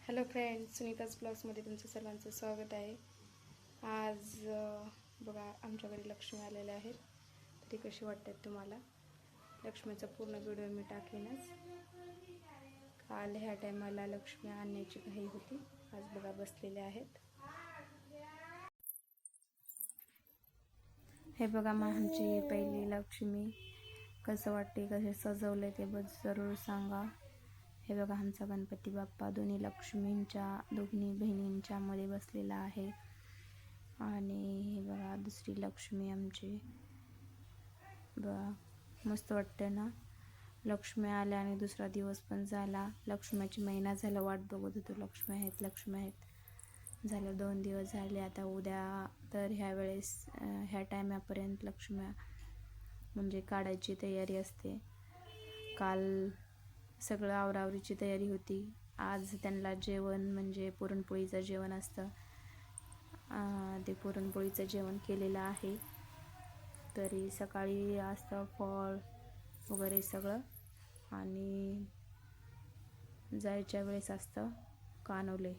Hello friends, Sunita's ब्लॉग्समध्ये तुमचं सर्वांचं स्वागत आहे. आज बघा आमच्या घरी लक्ष्मी आलेल्या आहेत. तरी कशी वाटतात तुम्हाला? लक्ष्मीचा पूर्ण व्हिडिओ मी टाकेनच. काल ह्या टायमाला लक्ष्मी आणण्याची घाई होती. आज बघा बसलेले आहेत. हे बघा आमची पहिली लक्ष्मी. कसं वाटते, कसे सजवले ते जरूर सांगा. हे बघा आमचा गणपती बाप्पा दोन्ही बहिणींच्या मध्ये बसलेला आहे. आणि हे बघा दुसरी लक्ष्मी आमची. बघा मस्त वाटते ना. लक्ष्मी आल्या आणि दुसरा दिवस पण झाला. लक्ष्मीची महिना झाला वाट बघत होतो. लक्ष्मी आहेत झालं. 2 दिवस झाले. आता उद्या तर ह्या टायमापर्यंत लक्ष्मी म्हणजे काढायची तयारी असते. काल सगळं आवरावरीची तयारी होती. आज त्यांना जेवण म्हणजे पुरणपोळीचं जेवण असतं. ते पुरणपोळीचं जेवण केलेलं आहे. तरी सकाळी असतं फळ वगैरे सगळं. आणि जायच्या वेळेस असतं कानोले.